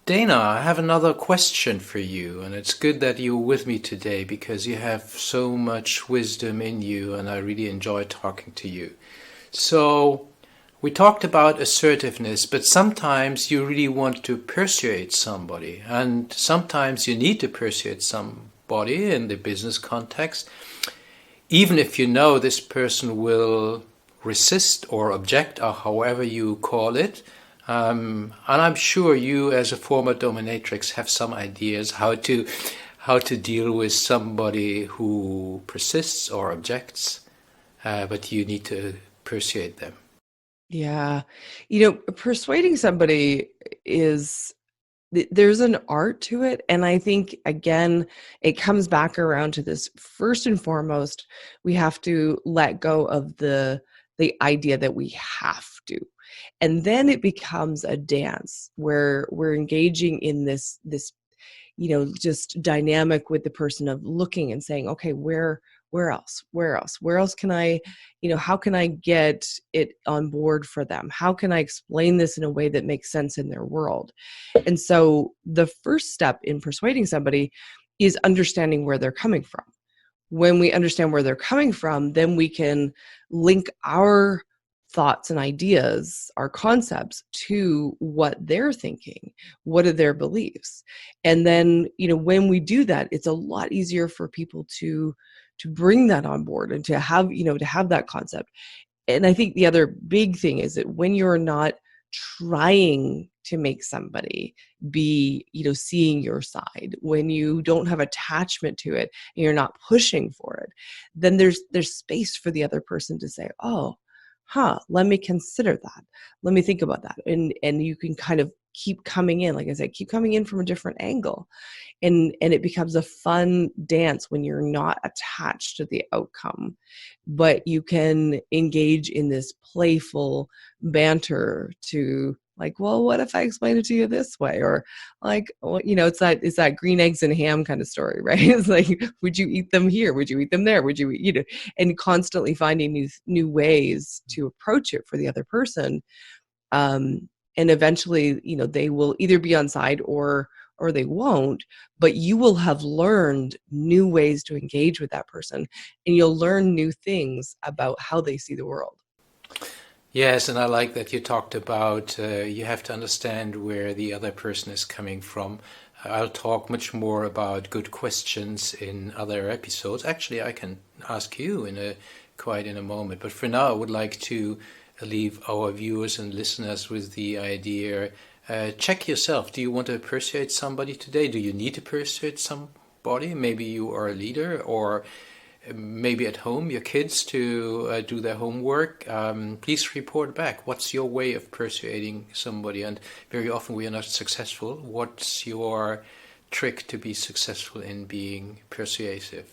Dana, I have another question for you, and it's good that you're with me today because you have so much wisdom in you, and I really enjoy talking to you. So, we talked about assertiveness, but sometimes you really want to persuade somebody, and sometimes you need to persuade somebody in the business context, even if you know this person will resist or object, or however you call it. And I'm sure you, as a former dominatrix, have some ideas how to deal with somebody who persists or objects, but you need to persuade them. Yeah. Persuading somebody is there's an art to it. And I think, again, it comes back around to this. First and foremost, we have to let go of the idea that we have to. And then it becomes a dance where we're engaging in this just dynamic with the person of looking and saying, okay, where else can I, how can I get it on board for them? How can I explain this in a way that makes sense in their world? And so the first step in persuading somebody is understanding where they're coming from. When we understand where they're coming from, then we can link our thoughts and ideas, our concepts, to what they're thinking. What are their beliefs? And then, when we do that, it's a lot easier for people to bring that on board and to have that concept. And I think the other big thing is that when you're not trying to make somebody be, seeing your side, when you don't have attachment to it and you're not pushing for it, then there's space for the other person to say, oh, let me consider that. Let me think about that. And you can kind of keep coming in, like I said, keep coming in from a different angle. And it becomes a fun dance when you're not attached to the outcome, but you can engage in this playful banter to, like, well, what if I explain it to you this way? Or like, well, it's that green eggs and ham kind of story, right? It's like, would you eat them here? Would you eat them there? Would you, and constantly finding new ways to approach it for the other person. And eventually, they will either be on side or they won't, but you will have learned new ways to engage with that person, and you'll learn new things about how they see the world. Yes, and I like that you talked about you have to understand where the other person is coming from. I'll talk much more about good questions in other episodes. Actually, I can ask you in a moment, but for now, I would like to leave our viewers and listeners with the idea. Check yourself. Do you want to persuade somebody today? Do you need to persuade somebody? Maybe you are a leader, or maybe at home, your kids to do their homework. Please report back. What's your way of persuading somebody? And very often we are not successful. What's your trick to be successful in being persuasive?